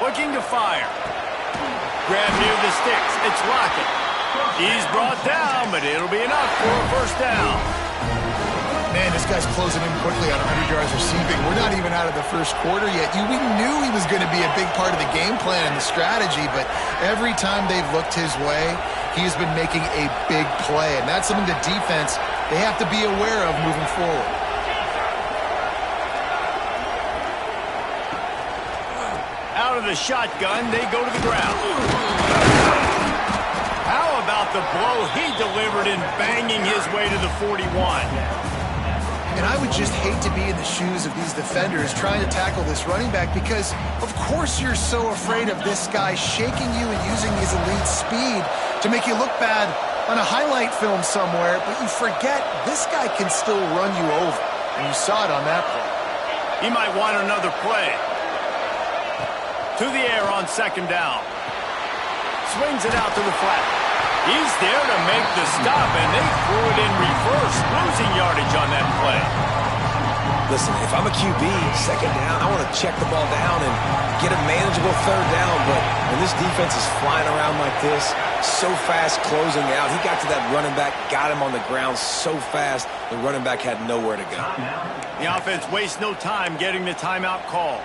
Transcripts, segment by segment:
Looking to fire. Grab near the sticks. It's Lockett. He's brought down, but it'll be enough for a first down. Man, this guy's closing in quickly on 100 yards receiving. We're not even out of the first quarter yet. We knew he was going to be a big part of the game plan and the strategy, but every time they've looked his way, he has been making a big play, and that's something the defense, they have to be aware of moving forward. Out of the shotgun, they go to the ground. How about the blow he delivered in banging his way to the 41? And I would just hate to be in the shoes of these defenders trying to tackle this running back because, of course, you're so afraid of this guy shaking you and using his elite speed to make you look bad on a highlight film somewhere, but you forget this guy can still run you over. And you saw it on that play. He might want another play. To the air on second down. Swings it out to the flat. He's there to make the stop, and they threw it in reverse, losing yardage on that play. Listen, if I'm a QB, second down, I want to check the ball down and get a manageable third down, but when this defense is flying around like this, so fast closing out, he got to that running back, got him on the ground so fast, the running back had nowhere to go. The offense wastes no time getting the timeout call.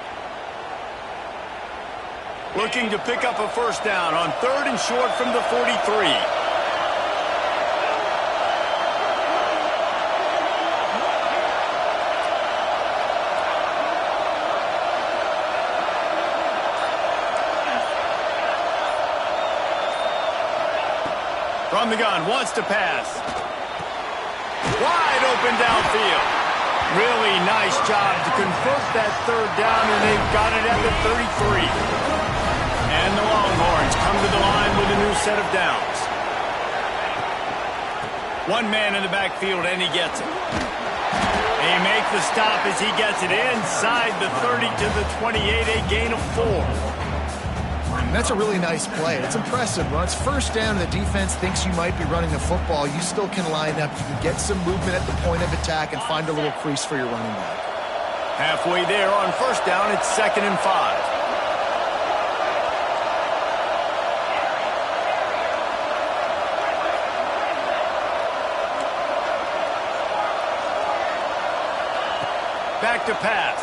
Looking to pick up a first down on third and short from the 43. From the gun, wants to pass. Wide open downfield. Really nice job to convert that third down, and they've got it at the 33. And the Longhorns come to the line with a new set of downs. One man in the backfield, and he gets it. They make the stop as he gets it inside the 30 to the 28, a gain of 4. That's a really nice play. It's impressive. When it's first down and the defense thinks you might be running the football, you still can line up. You can get some movement at the point of attack and find a little crease for your running back. Halfway there on first down, it's 2nd and 5. Back to pass.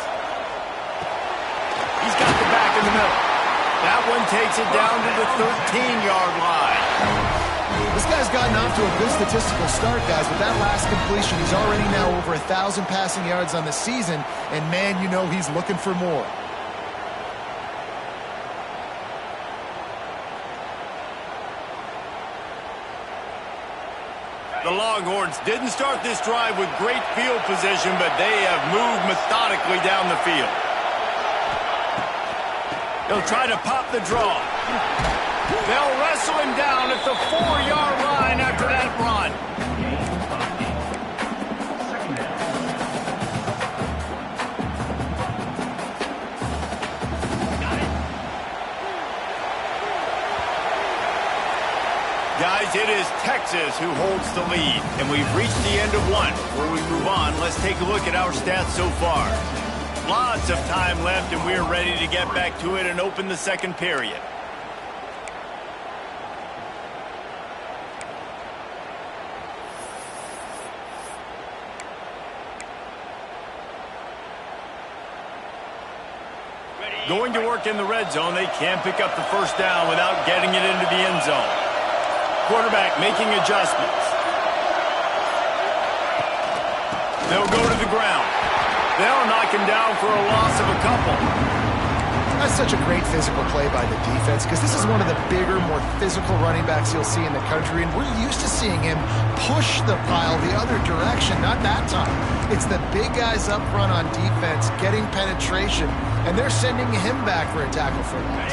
He's got the back in the middle. That one takes it down to the 13-yard line. This guy's gotten off to a good statistical start, guys. With that last completion, he's already now over 1,000 passing yards on the season, and man, you know he's looking for more. The Longhorns didn't start this drive with great field position, but they have moved methodically down the field. They'll try to pop the draw. They'll wrestle him down at the 4-yard line after that run. Guys, it is Texas who holds the lead, and we've reached the end of one. Before we move on, let's take a look at our stats so far. Lots of time left, and we're ready to get back to it and open the second period. Going to work in the red zone, they can't pick up the first down without getting it into the end zone. Quarterback making adjustments. They'll go to the ground. They'll knock him down for a loss of a couple. That's such a great physical play by the defense because this is one of the bigger, more physical running backs you'll see in the country, and we're used to seeing him push the pile the other direction, not that time. It's the big guys up front on defense getting penetration, and they're sending him back for a tackle for loss.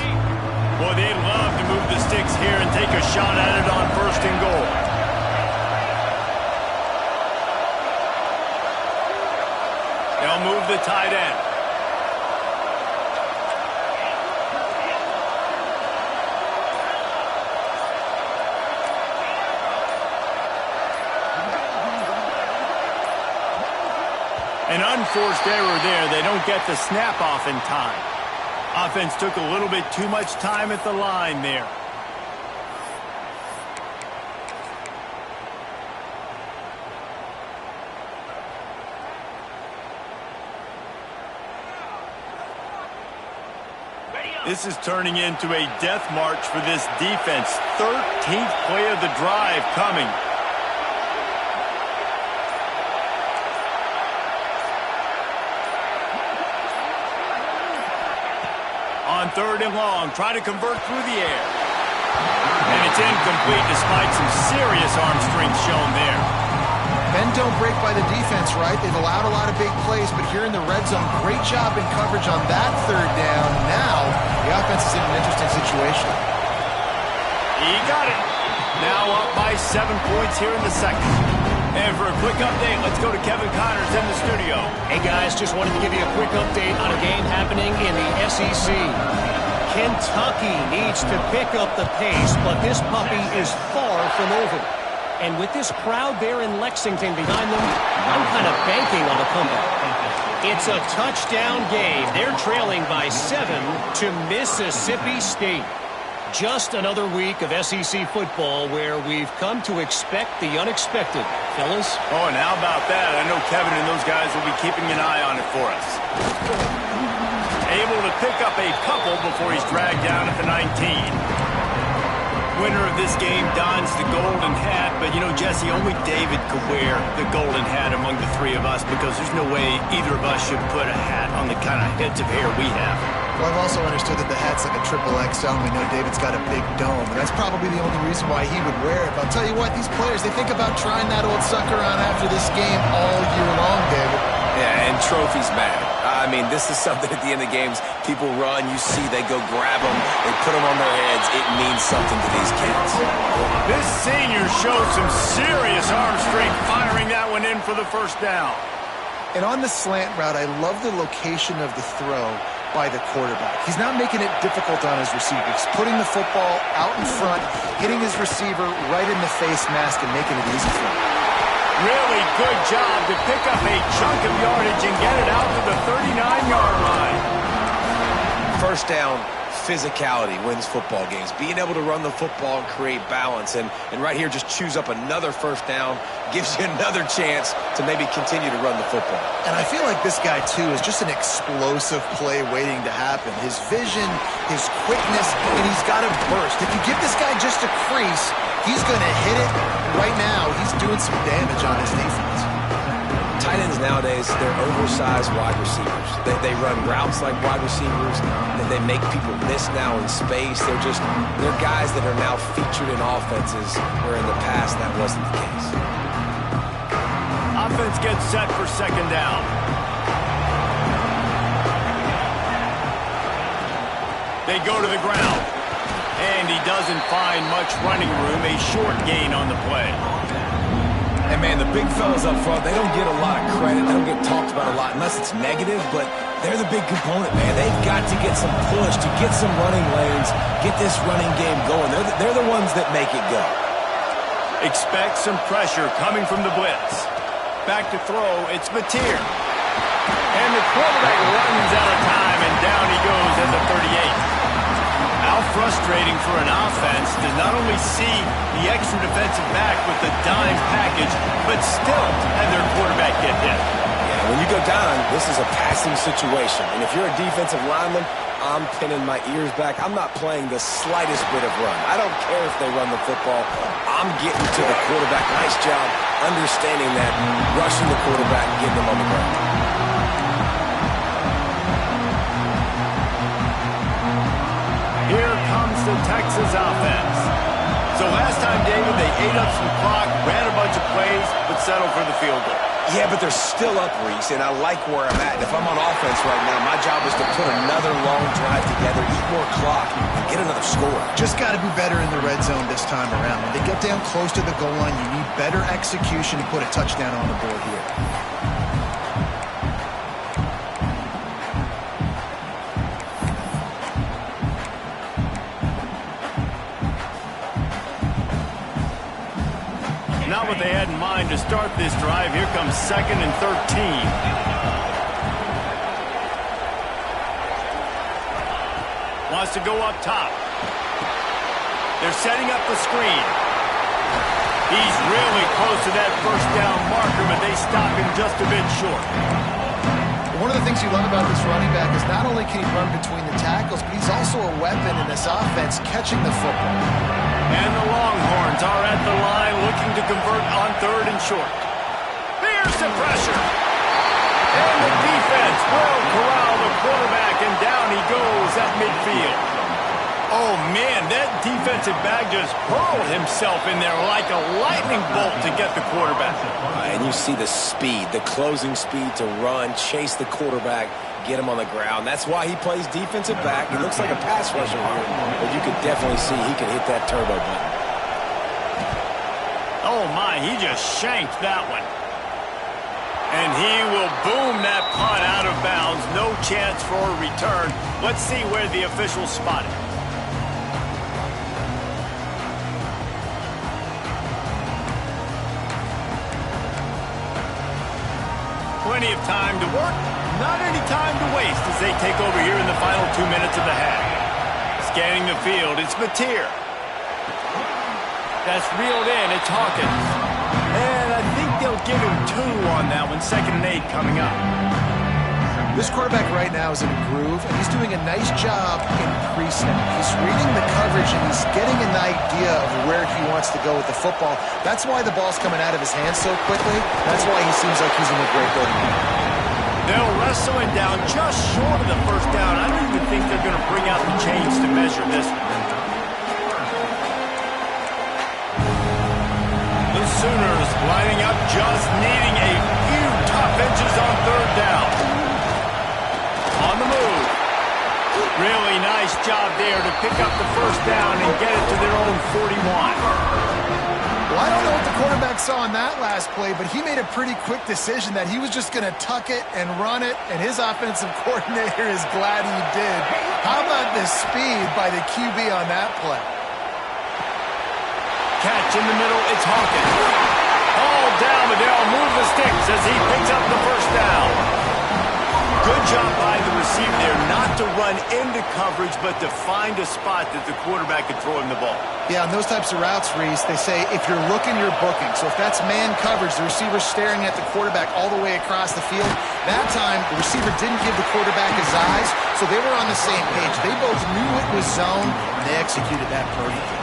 Boy, they'd love to move the sticks here and take a shot at it on 1st and goal. They'll move the tight end. An unforced error there. They don't get the snap off in time. Offense took a little bit too much time at the line there. This is turning into a death march for this defense. 13th play of the drive coming. On 3rd and long, try to convert through the air. And it's incomplete despite some serious arm strength shown there. Bend don't break by the defense, right? They've allowed a lot of big plays, but here in the red zone, great job in coverage on that 3rd down. Now, the offense is in an interesting situation. He got it. Now up by 7 points here in the second. And for a quick update, let's go to Kevin Connors in the studio. Hey, guys, just wanted to give you a quick update on a game happening in the SEC. Kentucky needs to pick up the pace, but this puppy is far from over. And with this crowd there in Lexington behind them, I'm kind of banking on a comeback. It's a touchdown game. They're trailing by 7 to Mississippi State. Just another week of SEC football where we've come to expect the unexpected, fellas. Oh, and how about that? I know Kevin and those guys will be keeping an eye on it for us. Able to pick up a couple before he's dragged down at the 19. Winner of this game dons the golden hat, but you know, Jesse, only David could wear the golden hat among the three of us because there's no way either of us should put a hat on the kind of heads of hair we have. Well, I've also understood that the hat's like a triple XL, and we know David's got a big dome. And that's probably the only reason why he would wear it. But I'll tell you what, these players, they think about trying that old sucker on after this game all year long, David. Yeah, and trophies matter. I mean, this is something at the end of the games. People run, you see, they go grab them, they put them on their heads. It means something to these kids. This senior showed some serious arm strength firing that one in for the 1st down. And on the slant route, I love the location of the throw by the quarterback. He's not making it difficult on his receivers. He's putting the football out in front, hitting his receiver right in the face mask and making it easy for him. Really good job to pick up a chunk of yardage and get it out to the 39-yard line. 1st down, physicality wins football games. Being able to run the football and create balance. And right here, just choose up another 1st down, gives you another chance to maybe continue to run the football. And I feel like this guy, too, is just an explosive play waiting to happen. His vision, his quickness, and he's got a burst. If you give this guy just a crease, he's going to hit it. Right now, he's doing some damage on his defense. Tight ends nowadays, they're oversized wide receivers. They run routes like wide receivers. They make people miss now in space. They're guys that are now featured in offenses where in the past that wasn't the case. Offense gets set for 2nd down. They go to the ground. And he doesn't find much running room. A short gain on the play. And, man, the big fellas up front, they don't get a lot of credit. They don't get talked about a lot unless it's negative, but they're the big component, man. They've got to get some push, to get some running lanes, get this running game going. They're the ones that make it go. Expect some pressure coming from the blitz. Back to throw, it's Mateer. And the quarterback runs out of time, and down he goes at the 38. How frustrating for an offense to not only see the extra defensive back with the dime package, but still have their quarterback get hit. Yeah, when you go down, this is a passing situation. And if you're a defensive lineman, I'm pinning my ears back. I'm not playing the slightest bit of run. I don't care if they run the football. I'm getting to the quarterback. Nice job understanding that, rushing the quarterback and getting him on the ground. Here comes the Texas offense. So last time, David, they ate up some clock, ran a bunch of plays, but settled for the field goal. Yeah, but they're still up, Reese, and I like where I'm at. If I'm on offense right now, my job is to put another long drive together, eat more clock, and get another score. Just got to be better in the red zone this time around. When they get down close to the goal line, you need better execution to put a touchdown on the board here. Not what they had in mind to start this drive. Here comes 2nd and 13. Wants to go up top. They're setting up the screen. He's really close to that first down marker, but they stop him just a bit short. One of the things you love about this running back is not only can he run between the tackles, but he's also a weapon in this offense catching the football. And the Longhorns are at the line looking to convert on 3rd and short. There's the pressure. And the defense will corral the quarterback, and down he goes at midfield. Oh, man, that defensive back just hurled himself in there like a lightning bolt to get the quarterback. And you see the speed, the closing speed to run, chase the quarterback, get him on the ground. That's why he plays defensive back. He looks like a pass rusher here, but you could definitely see he can hit that turbo button. Oh, my, he just shanked that one. And he will boom that punt out of bounds. No chance for a return. Let's see where the officials spot it. Plenty of time to work, not any time to waste as they take over here in the final 2 minutes of the half. Scanning the field, it's Mateer. That's reeled in, it's Hawkins. And I think they'll give him 2 on that one, 2nd and 8 coming up. This quarterback right now is in a groove, and he's doing a nice job in pre-snap. He's reading the coverage, and he's getting an idea of where he wants to go with the football. That's why the ball's coming out of his hands so quickly. That's why he seems like he's in a great building. They'll wrestle him down just short of the first down. I don't even think they're going to bring out the chains to measure this one. The Sooners lining up, just needing a few tough inches on 3rd down. On the move. Really nice job there to pick up the first down and get it to their own 41. Well, I don't know what the quarterback saw on that last play, but he made a pretty quick decision that he was just going to tuck it and run it, and his offensive coordinator is glad he did. How about the speed by the QB on that play? Catch in the middle, it's Hawkins. All down, but they'll move the sticks as he picks up the first down. Good job by the receiver there not to run into coverage, but to find a spot that the quarterback could throw him the ball. Yeah, on those types of routes, Reese, they say if you're looking, you're booking. So if that's man coverage, the receiver's staring at the quarterback all the way across the field. That time, the receiver didn't give the quarterback his eyes, so they were on the same page. They both knew it was zone, and they executed that perfectly.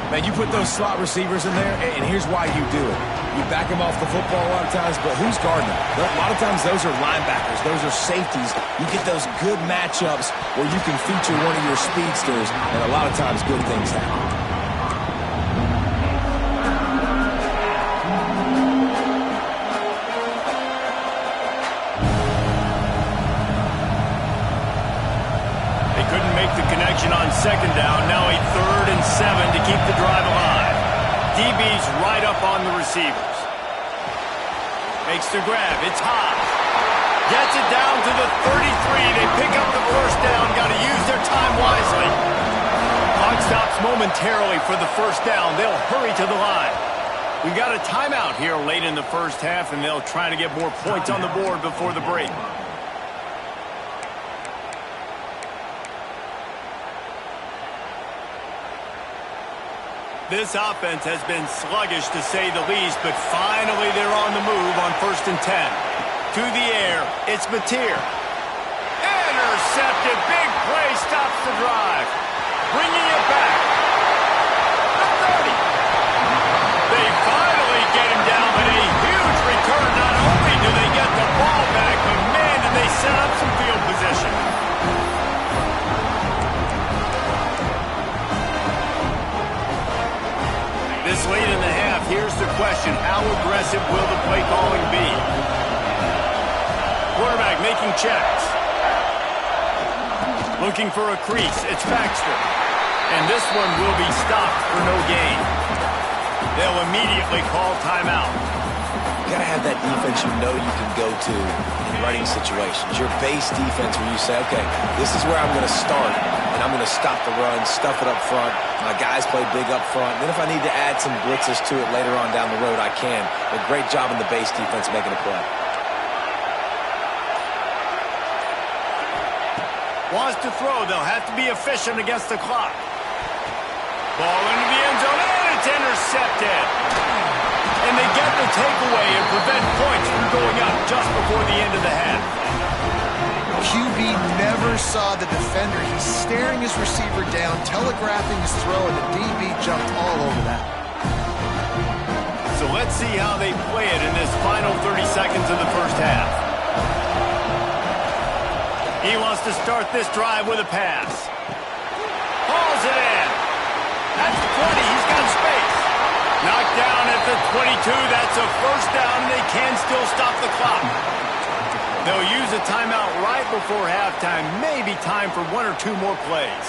Man, you put those slot receivers in there, and here's why you do it. You back them off the football a lot of times, but who's guarding them? A lot of times those are linebackers. Those are safeties. You get those good matchups where you can feature one of your speedsters, and a lot of times good things happen. On 2nd down, now a 3rd and 7 to keep the drive alive. DB's right up on the receivers. Makes the grab, it's high. Gets it down to the 33. They pick up the first down, got to use their time wisely. Clock stops momentarily for the first down. They'll hurry to the line. We've got a timeout here late in the first half, and they'll try to get more points on the board before the break. This offense has been sluggish, to say the least, but finally they're on the move on 1st and 10. To the air, it's Mateer. Intercepted, big play, stops the drive. Bringing it back. The 30. They finally get him down, but a huge return. Not only do they get the ball back, but man, did they set up some field position. This late in the half, here's the question. How aggressive will the play calling be? Quarterback making checks. Looking for a crease. It's Baxter. And this one will be stopped for no gain. They'll immediately call timeout. You got to have that defense you know you can go to in running situations. Your base defense where you say, okay, this is where I'm going to start, and I'm going to stop the run, stuff it up front. My guys play big up front. Then if I need to add some blitzes to it later on down the road, I can. But great job in the base defense making a play. Wants to throw. They'll have to be efficient against the clock. Ball into the end zone, and it's intercepted. And they get the takeaway and prevent points from going up just before the end of the half. QB never saw the defender. He's staring his receiver down, telegraphing his throw, and the DB jumped all over that. So let's see how they play it in this final 30 seconds of the first half. He wants to start this drive with a pass. Hauls it in. That's the 20. He's got space. Knocked down at the 22. That's a first down, and they can still stop the clock. They'll use a timeout right before halftime. Maybe time for one or two more plays.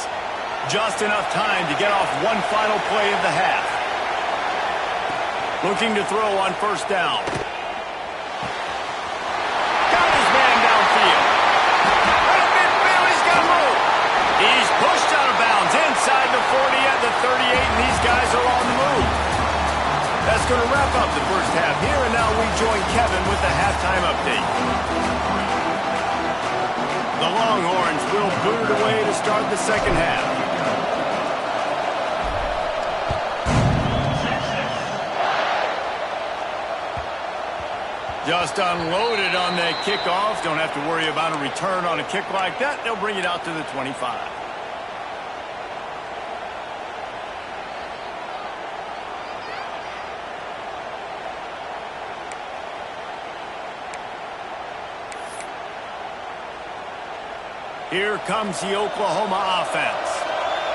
Just enough time to get off one final play of the half. Looking to throw on first down. Got his man downfield. He's got more. He's pushed out of bounds inside the 40 at the 38, and these guys are on the move. That's going to wrap up the first half here, and now we join Kevin with the halftime update. The Longhorns will boot it away to start the second half. Just unloaded on that kickoff. Don't have to worry about a return on a kick like that. They'll bring it out to the 25. Here comes the Oklahoma offense.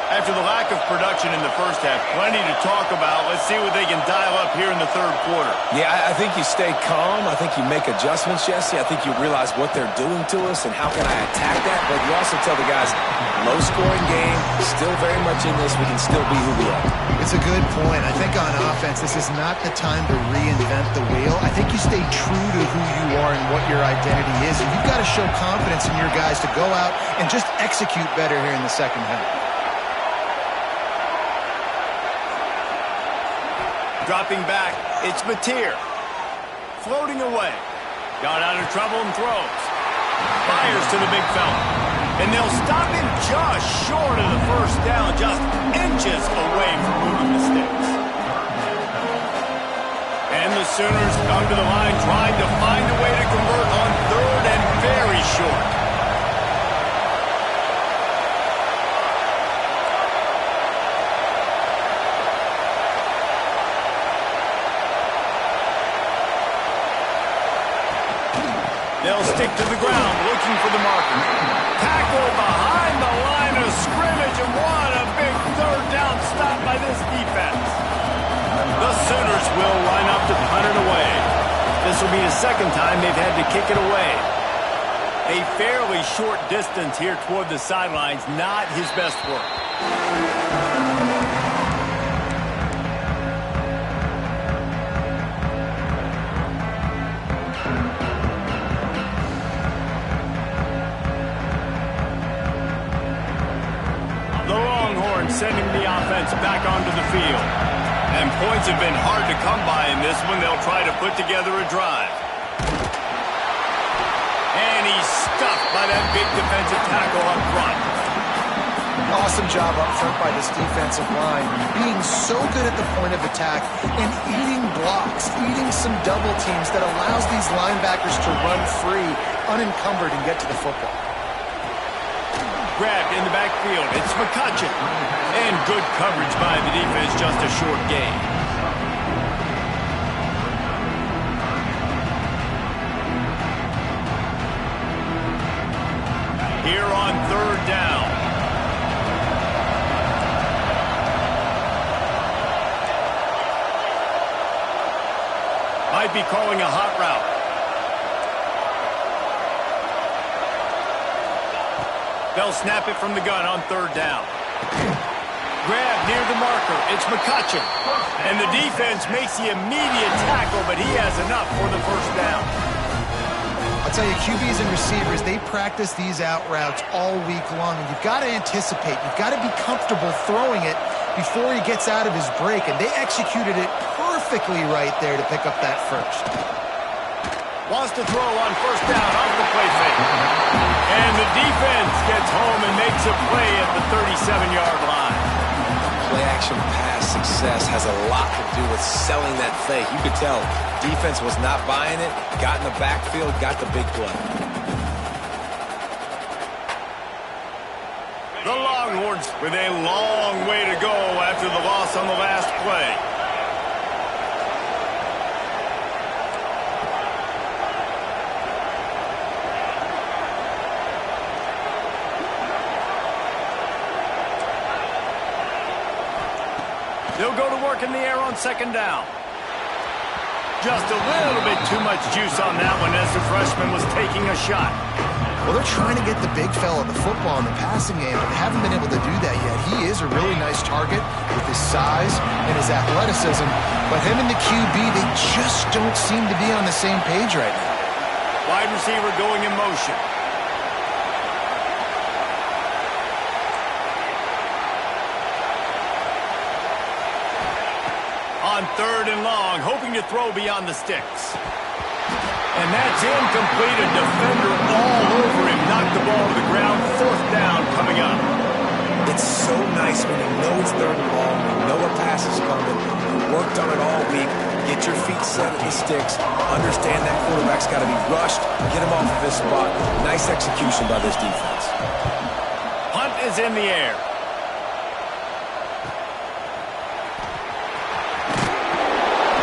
After the lack of production in the first half, plenty to talk about. Let's see what they can dial up here in the third quarter. Yeah, I think you stay calm. I think you make adjustments, Jesse. I think you realize what they're doing to us and how can I attack that. But you also tell the guys, low-scoring game, still very much in this. We can still be who we are. It's a good point. I think on offense, this is not the time to reinvent the wheel. I think you stay true to who you are and what your identity is. And you've got to show confidence in your guys to go out and just execute better here in the second half. Dropping back, it's Mateer. Floating away. Got out of trouble and throws. Fires to the big fella. And they'll stop him just short of the first down, just inches away from moving the sticks. And the Sooners come to the line trying to find a way to convert on third and very short. They'll stick to the ground, looking for the marker. Tackle behind the line of scrimmage, and what a big third down stop by this defense. The Sooners will line up to punt it away. This will be the second time they've had to kick it away. A fairly short distance here toward the sidelines, not his best work. Sending the offense back onto the field. And points have been hard to come by in this one. They'll try to put together a drive. And he's stuffed by that big defensive tackle up front. Awesome job up front by this defensive line. Being so good at the point of attack and eating blocks, eating some double teams that allows these linebackers to run free, unencumbered, and get to the football. Grabbed in the backfield. It's McCutcheon. And good coverage by the defense, just a short gain. Here on third down. Might be calling a hot route. They'll snap it from the gun on third down. Grab near the marker. It's McCutcheon. And the defense makes the immediate tackle, but he has enough for the first down. I'll tell you, QBs and receivers, they practice these out routes all week long. And you've got to anticipate. You've got to be comfortable throwing it before he gets out of his break. And they executed it perfectly right there to pick up that first. Wants to throw on first down off the play fake. And the defense gets home and makes a play at the 37-yard line. Play action pass success has a lot to do with selling that fake. You could tell defense was not buying it, got in the backfield, got the big play. The Longhorns with a long way to go after the loss on the last play. They'll go to work in the air on second down. Just a little bit too much juice on that one as the freshman was taking a shot. Well, they're trying to get the big fella the football in the passing game, but they haven't been able to do that yet. He is a really nice target with his size and his athleticism, but him and the QB, they just don't seem to be on the same page right now. Wide receiver going in motion. On third and long, hoping to throw beyond the sticks. And that's incomplete. A defender all over him. Knocked the ball to the ground. Fourth down coming up. It's so nice when you know it's third and long, you know a pass is coming, you worked on it all week, get your feet set at the sticks, understand that quarterback's got to be rushed, get him off of his spot. Nice execution by this defense. Punt is in the air.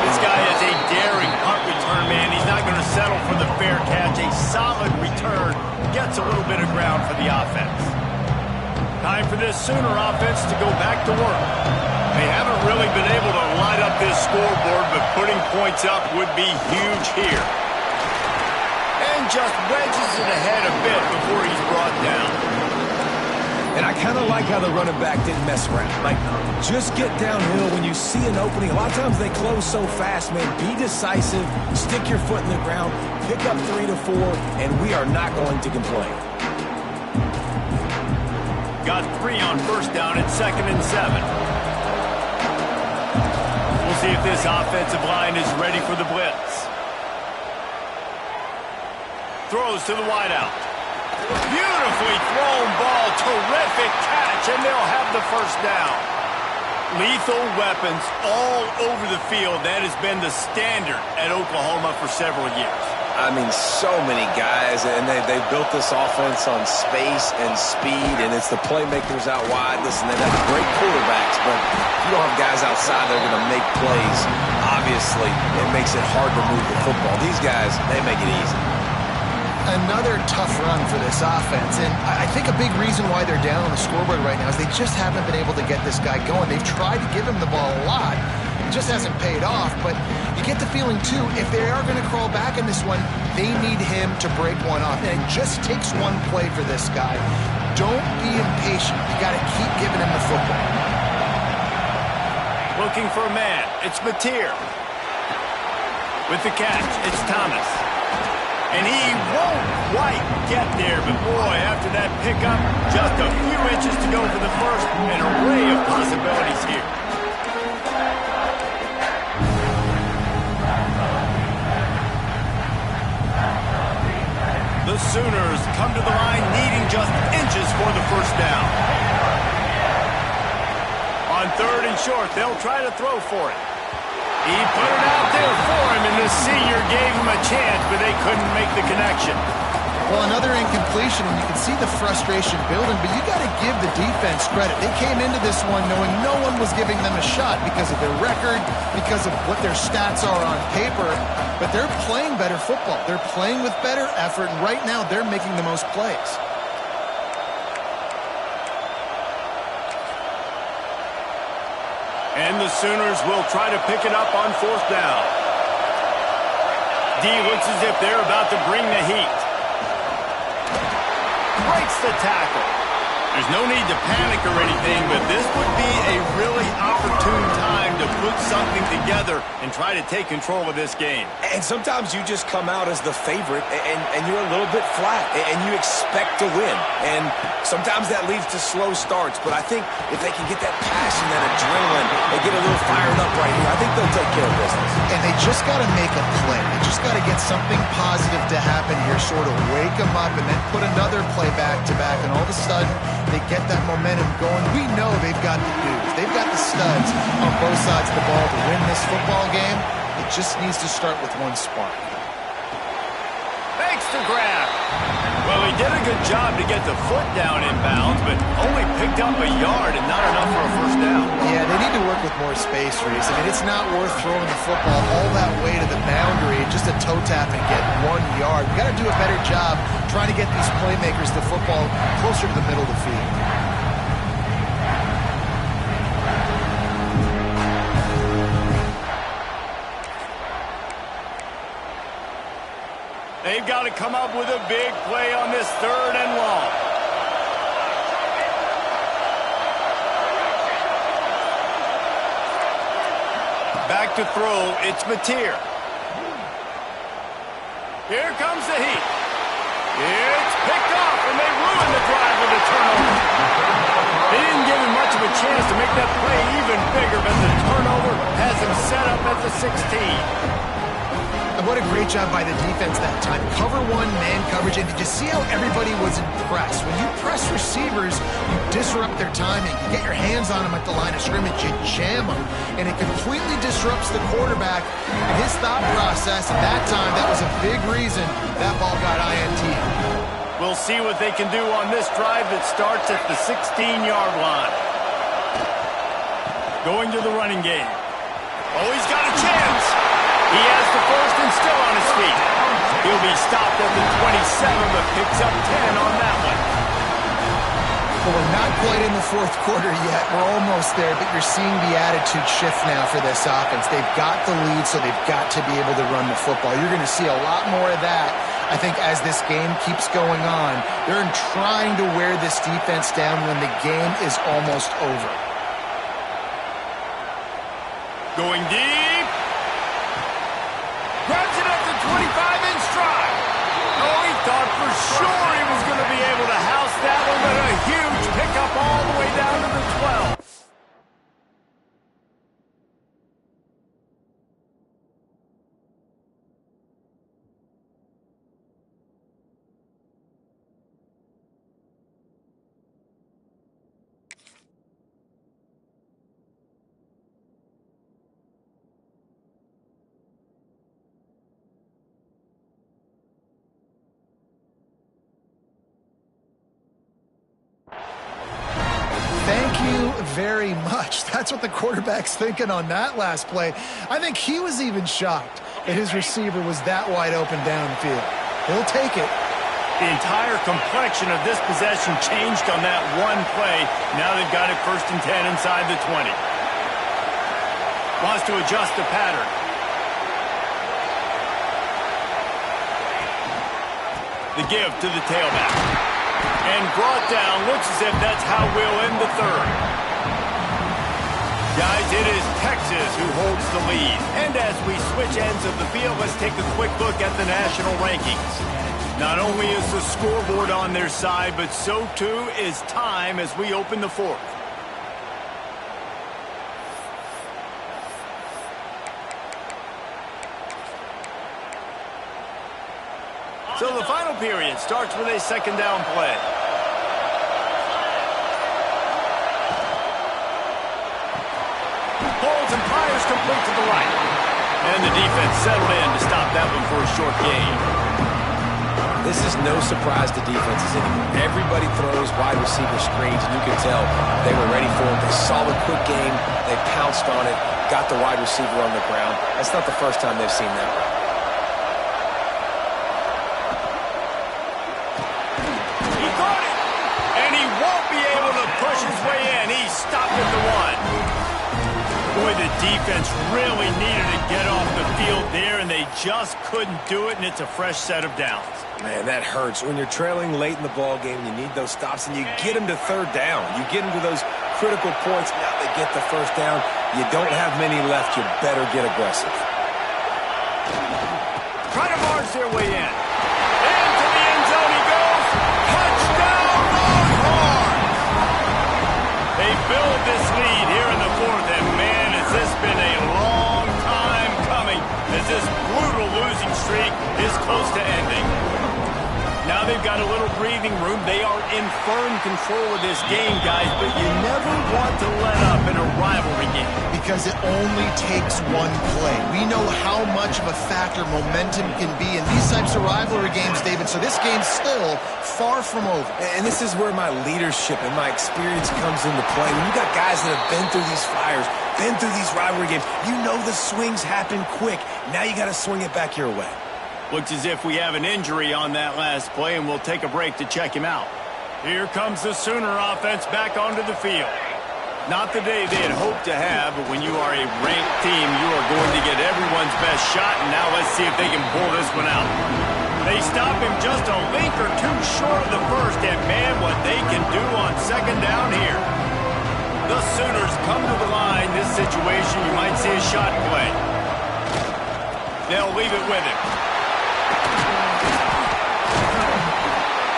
This guy is a daring punt return man. He's not going to settle for the fair catch. A solid return gets a little bit of ground for the offense. Time for this Sooner offense to go back to work. They haven't really been able to light up this scoreboard, but putting points up would be huge here. And just wedges it ahead a bit before he's brought down. And I kind of like how the running back didn't mess around. Like, just get downhill when you see an opening. A lot of times they close so fast, man. Be decisive, stick your foot in the ground, pick up 3 to 4, and we are not going to complain. Got 3 on first down at 2nd and 7. We'll see if this offensive line is ready for the blitz. Throws to the wideout. Beautifully thrown ball. Terrific catch, and they'll have the first down. Lethal weapons all over the field. That has been the standard at Oklahoma for several years. I mean, so many guys, and they built this offense on space and speed, and it's the playmakers out wide. Listen, they've had great quarterbacks, but if you don't have guys outside that are going to make plays, obviously it makes it hard to move the football. These guys, they make it easy. Another tough run for this offense, and I think a big reason why they're down on the scoreboard right now is they just haven't been able to get this guy going. They've tried to give him the ball a lot. It just hasn't paid off, but you get the feeling, too, if they are going to crawl back in this one, they need him to break one off, and it just takes one play for this guy. Don't be impatient. You got to keep giving him the football. Looking for a man. It's Mateer. With the catch, it's Thomas. And he won't quite get there, but boy, after that pickup, just a few inches to go for the first. An array of possibilities here. The Sooners come to the line needing just inches for the first down. On third and short, they'll try to throw for it. He put it out there for him, and the senior gave him a chance, but they couldn't make the connection. Well, another incompletion, and you can see the frustration building, but you got to give the defense credit. They came into this one knowing no one was giving them a shot because of their record, because of what their stats are on paper, but they're playing better football. They're playing with better effort, and right now they're making the most plays. And the Sooners will try to pick it up on fourth down. D looks as if they're about to bring the heat. Breaks the tackle. There's no need to panic or anything, but this would be a really opportune time to put something together and try to take control of this game. And sometimes you just come out as the favorite, and you're a little bit flat, and you expect to win. And sometimes that leads to slow starts, but I think if they can get that passion, that adrenaline, they get a little fired up right here, I think they'll take care of business. And they just got to make a play. They just got to get something positive to happen here, sort of wake them up, and then put another play back-to-back, and all of a sudden, they get that momentum going. We know they've got the dudes. They've got the studs on both sides of the ball to win this football game. It just needs to start with one spark. Thanks to grab. Well, he did a good job to get the foot down in bounds, but only picked up a yard and not enough for a first down. Yeah, they need to work with more space, Reese. I mean, it's not worth throwing the football all that way to the boundary and just a toe tap and get 1 yard. We've got to do a better job trying to get these playmakers the football closer to the middle of the field. They've got to come up with a big play on this 3rd and long. Back to throw, it's Mateer. Here comes the heat. It's picked off, and they ruin the drive with a turnover. They didn't give him much of a chance to make that play even bigger, but the turnover has him set up at the 16. And what a great job by the defense that time. Cover one, man coverage, and did you see how everybody was impressed? When you press receivers, you disrupt their timing. You get your hands on them at the line of scrimmage, you jam them, and it completely disrupts the quarterback and his thought process. At that time, that was a big reason that ball got INT. We'll see what they can do on this drive that starts at the 16-yard line. Going to the running game. Oh, he's got a chance. He has the first and still on his feet. He'll be stopped at the 27, but picks up 10 on that one. Well, we're not quite in the 4th quarter yet. We're almost there, but you're seeing the attitude shift now for this offense. They've got the lead, so they've got to be able to run the football. You're going to see a lot more of that, I think, as this game keeps going on. They're trying to wear this defense down when the game is almost over. Going deep. Grabs it at the 25 in stride. Oh, he thought for sure he was going to be able to house that one, but a huge pickup all the way down to the 12. Very much. That's what the quarterback's thinking on that last play. I think he was even shocked that his receiver was that wide open downfield. He'll take it. The entire complexion of this possession changed on that one play. Now they've got it 1st and 10 inside the 20. Wants to adjust the pattern. The give to the tailback. And brought down. Looks as if that's how we'll end the 3rd. Guys, it is Texas who holds the lead. And as we switch ends of the field, let's take a quick look at the national rankings. Not only is the scoreboard on their side, but so too is time as we open the 4th. So the final period starts with a 2nd down play. Holds and fires complete to the right. And the defense settled in to stop that one for a short gain. This is no surprise to defenses anymore. Everybody throws wide receiver screens, and you can tell they were ready for it. They saw the quick game. They pounced on it, got the wide receiver on the ground. That's not the first time they've seen that. He caught it, and he won't be able to push his way in. He's stopped at the 1. Boy, the defense really needed to get off the field there, and they just couldn't do it, and it's a fresh set of downs. Man, that hurts. When you're trailing late in the ball game, you need those stops, and you get them to third down. You get them to those critical points. Now they get the first down. You don't have many left. You better get aggressive. Try to march their way in. Into the end zone he goes. Touchdown, Longhorns! They build this lead here in the fourth, and man, has this been a long time coming as this brutal losing streak is close to ending. Now they've got a little breathing room. They are in firm control of this game, guys, but you never want to let up in a rivalry game. Because it only takes one play. We know how much of a factor momentum can be in these types of rivalry games, David, so this game's still far from over. And this is where my leadership and my experience comes into play. When you got guys that have been through these fires, been through these rivalry games, you know the swings happen quick. Now you got to swing it back your way. Looks as if we have an injury on that last play, and we'll take a break to check him out. Here comes the Sooner offense back onto the field. Not the day they had hoped to have, but when you are a ranked team, you are going to get everyone's best shot, and now let's see if they can pull this one out. They stop him just a link or two short of the first, and man, what they can do on second down here. The Sooners come to the line. This situation, you might see a shot play. They'll leave it with him.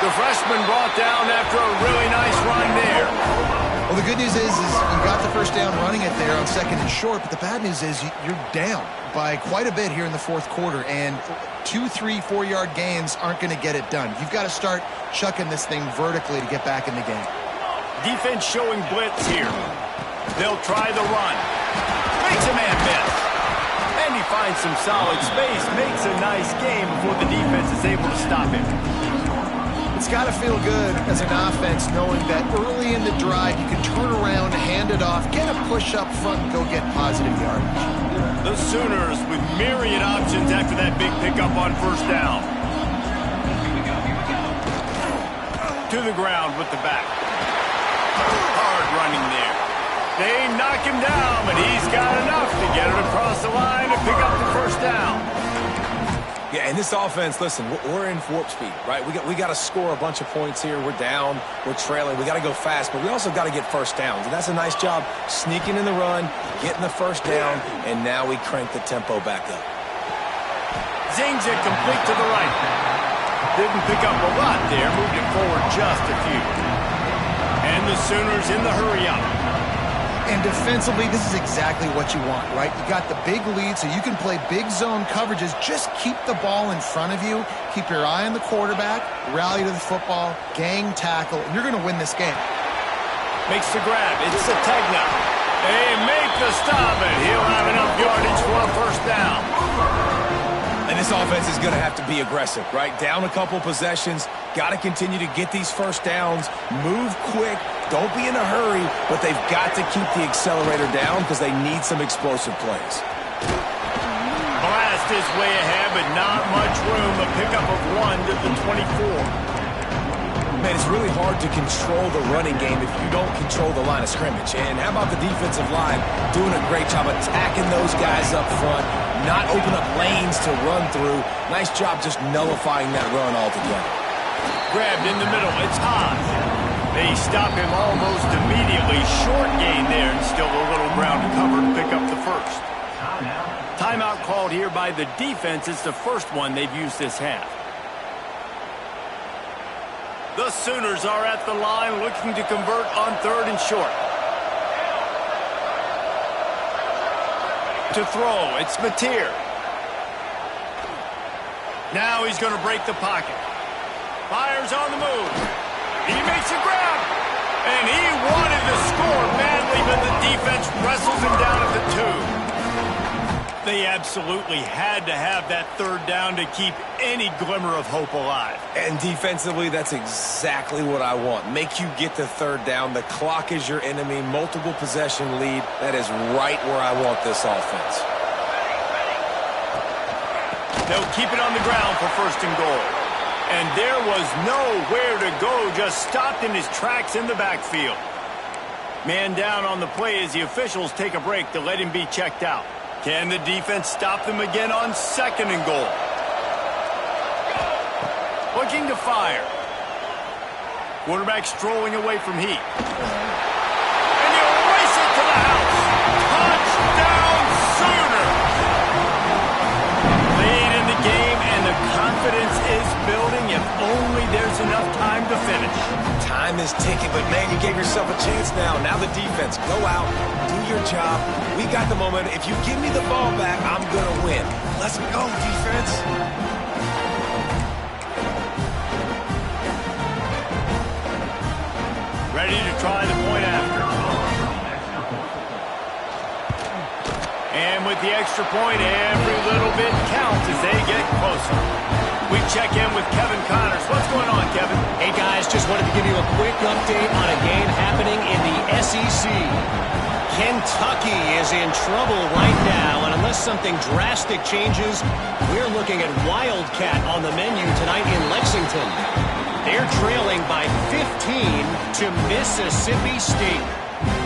The freshman brought down after a really nice run there. Well, the good news is you got the first down running it there on second and short, but the bad news is you're down by quite a bit here in the fourth quarter, and 2, 3, 4-yard gains aren't going to get it done. You've got to start chucking this thing vertically to get back in the game. Defense showing blitz here. They'll try the run. Makes a man miss. And he finds some solid space, makes a nice game before the defense is able to stop him. It's got to feel good as an offense knowing that early in the drive you can turn around, hand it off, get a push up front, and go get positive yardage. The Sooners with myriad options after that big pickup on first down. To the ground with the back. Hard running there. They knock him down, but he's got enough to get it across the line and pick up the first down. Yeah, and this offense, listen, we're in warp speed, right? We got to score a bunch of points here. We're down, we're trailing. We got to go fast, but we also got to get first downs. And that's a nice job sneaking in the run, getting the first down, and now we crank the tempo back up. Zings it complete to the right. Didn't pick up a lot there, moved it forward just a few. And the Sooners in the hurry up. And defensively, this is exactly what you want, right? You got the big lead, so you can play big zone coverages. Just keep the ball in front of you. Keep your eye on the quarterback. Rally to the football. Gang tackle. And you're going to win this game. Makes the grab. It's Sategna. They make the stop, and he'll have enough yardage for a first down. And this offense is going to have to be aggressive, right? Down a couple possessions. Got to continue to get these first downs. Move quick. Don't be in a hurry, but they've got to keep the accelerator down because they need some explosive plays. Blast is way ahead, but not much room. A pickup of 1 to the 24. Man, it's really hard to control the running game if you don't control the line of scrimmage. And how about the defensive line doing a great job attacking those guys up front, not open up lanes to run through. Nice job just nullifying that run altogether. Grabbed in the middle. It's Haas. They stop him almost immediately. Short gain there, and still a little ground to cover to pick up the first. Timeout called here by the defense. It's the first one they've used this half. The Sooners are at the line looking to convert on third and short. To throw, it's Mateer. Now he's going to break the pocket. Fires on the move. He makes a grab. And he wanted to score badly, but the defense wrestles him down at the 2. They absolutely had to have that third down to keep any glimmer of hope alive. And defensively, that's exactly what I want. Make you get the third down. The clock is your enemy. Multiple possession lead. That is right where I want this offense. They'll keep it on the ground for first and goal. And there was nowhere to go, just stopped in his tracks in the backfield. Man down on the play as the officials take a break to let him be checked out. Can the defense stop them again on 2nd and goal? Looking to fire. Quarterback strolling away from heat. And he'll race it to the house. Touchdown Sooner! Late in the game, and the confidence is building if only there's enough time to finish. Time is ticking, but man, you gave yourself a chance now. Now the defense, go out, do your job. We got the moment. If you give me the ball back, I'm going to win. Let's go, defense. Ready to try the point after. And with the extra point, every little bit counts as they get closer. We check in with Kevin Connors. What's going on, Kevin? Hey, guys, just wanted to give you a quick update on a game happening in the SEC. Kentucky is in trouble right now, and unless something drastic changes, we're looking at Wildcat on the menu tonight in Lexington. They're trailing by 15 to Mississippi State.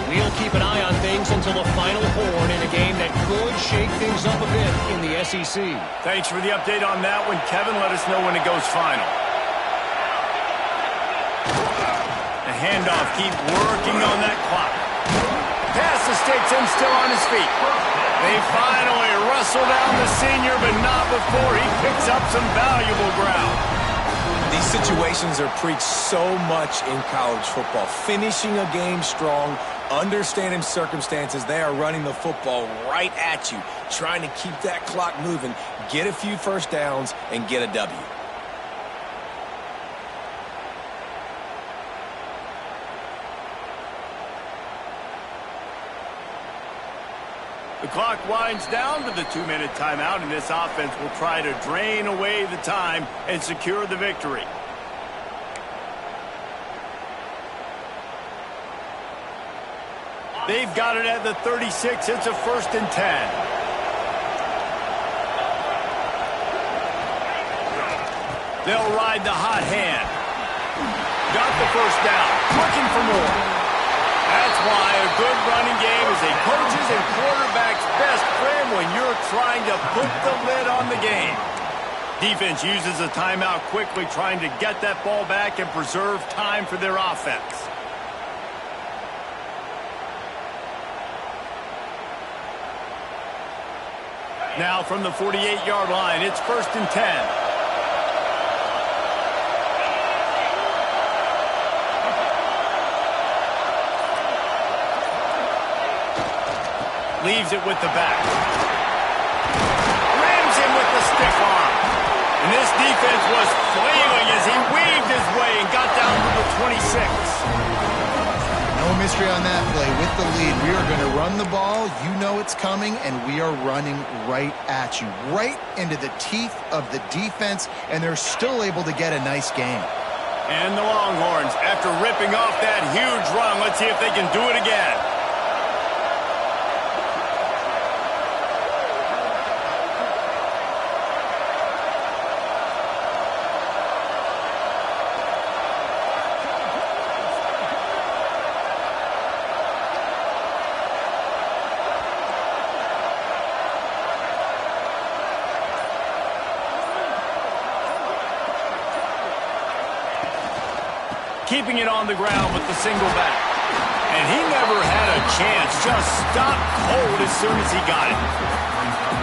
We'll keep an eye on things until the final horn in a game that could shake things up a bit in the SEC. Thanks for the update on that one, Kevin. Let us know when it goes final. The handoff, keep working on that clock. Pass escapes him, still on his feet. They finally wrestle down the senior, but not before he picks up some valuable ground. These situations are preached so much in college football. Finishing a game strong, understanding circumstances. They are running the football right at you, trying to keep that clock moving, get a few first downs, and get a W. The clock winds down to the 2-minute timeout, and this offense will try to drain away the time and secure the victory. They've got it at the 36. It's a 1st and 10. They'll ride the hot hand. Got the first down. Looking for more. That's why a good running game is a coach's and quarterback's best friend when you're trying to put the lid on the game. Defense uses a timeout quickly, trying to get that ball back and preserve time for their offense. Now from the 48-yard line, it's 1st and 10. Leaves it with the back. Rams him with the stiff arm. And this defense was flailing as he weaved his way and got down to the 26. No mystery on that play. With the lead, we are going to run the ball. You know it's coming, and we are running right at you. Right into the teeth of the defense, and they're still able to get a nice game. And the Longhorns, after ripping off that huge run, let's see if they can do it again. Keeping it on the ground with the single back. And he never had a chance. Just stopped cold as soon as he got it.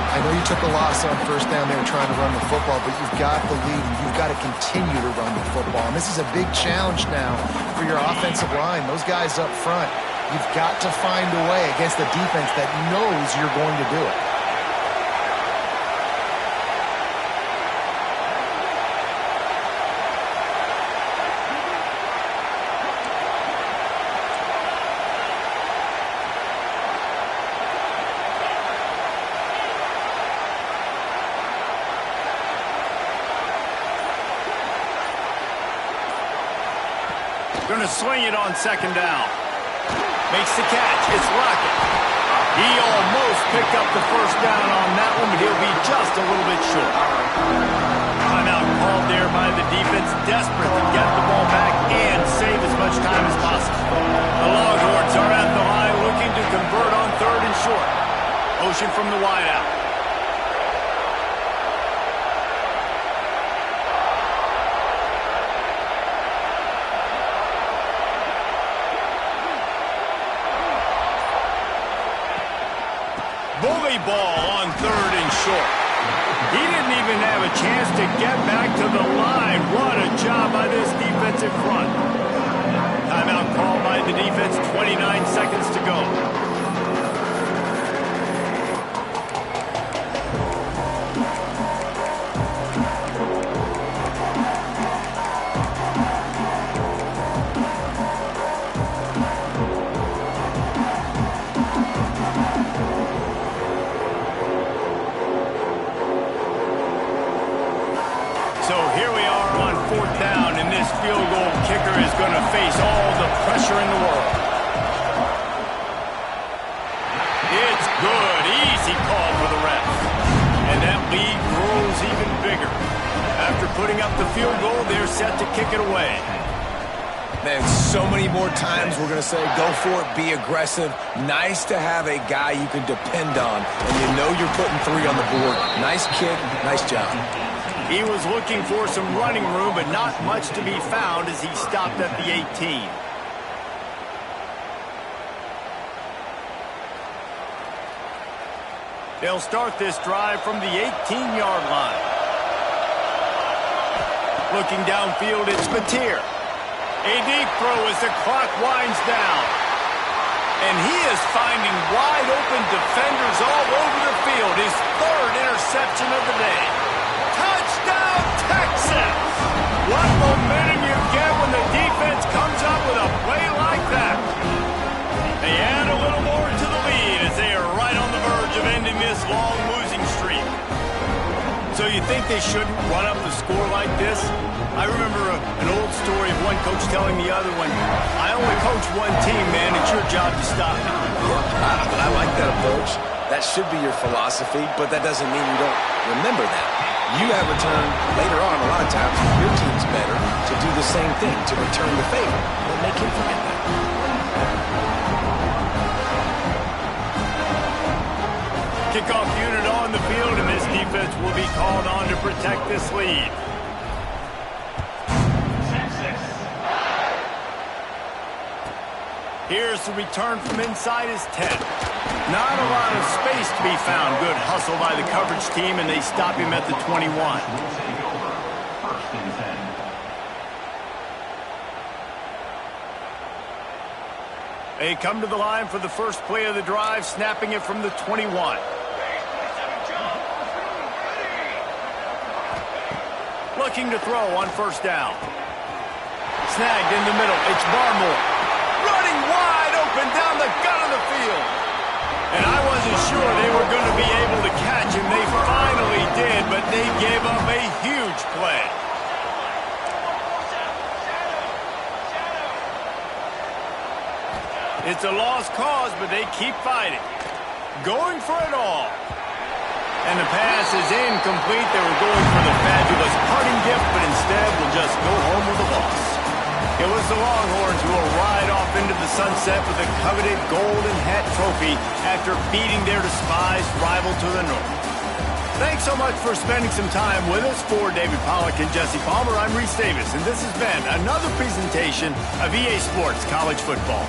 I know you took a loss on 1st down there trying to run the football, but you've got the lead, and you've got to continue to run the football. And this is a big challenge now for your offensive line. Those guys up front, you've got to find a way against the defense that knows you're going to do it. Going to swing it on 2nd down. Makes the catch. It's Lockett. He almost picked up the first down on that one, but he'll be just a little bit short. Timeout called there by the defense, desperate to get the ball back and save as much time as possible. The Longhorns are at motion from the wideout. Bully ball on 3rd and short. He didn't even have a chance to get back to the line. What a job by this defensive front. Timeout called by the defense, 29 seconds to go. So here we are on 4th down, and this field goal kicker is going to face all the pressure in the world. It's good. Easy call for the refs. And that lead grows even bigger. After putting up the field goal, they're set to kick it away. Man, so many more times we're going to say, go for it, be aggressive. Nice to have a guy you can depend on, and you know you're putting 3 on the board. Nice kick, nice job. He was looking for some running room, but not much to be found as he stopped at the 18. They'll start this drive from the 18-yard line. Looking downfield, it's Mateer. A deep throw as the clock winds down. And he is finding wide-open defenders all over the field. His 3rd interception of the day. Touchdown, Texas! What momentum you get when the defense comes up with a play like that. They add a little more to the lead as they are right on the verge of ending this long losing streak. So you think they shouldn't run up the score like this? I remember an old story of one coach telling the other one, I only coach one team, man. It's your job to stop me. But I like that approach. That should be your philosophy, but that doesn't mean you don't remember that. You have a turn later on, a lot of times, your team's better to do the same thing, to return the favor. Don't make him forget that. Kickoff unit on the field, and this defense will be called on to protect this lead. Here's the return from inside his 10. Not a lot of space to be found. Good hustle by the coverage team, and they stop him at the 21. They come to the line for the first play of the drive, snapping it from the 21. Looking to throw on 1st down. Snagged in the middle. It's Barmore. Running wide open down the gut of the field. And I wasn't sure they were going to be able to catch him. They finally did, but they gave up a huge play. It's a lost cause, but they keep fighting. Going for it all. And the pass is incomplete. They were going for the fabulous parting gift, but instead will just go home with a loss. It was the Longhorns who will ride off into the sunset with the coveted Golden Hat Trophy after beating their despised rival to the north. Thanks so much for spending some time with us. For David Pollack and Jesse Palmer, I'm Reese Davis, and this has been another presentation of EA Sports College Football.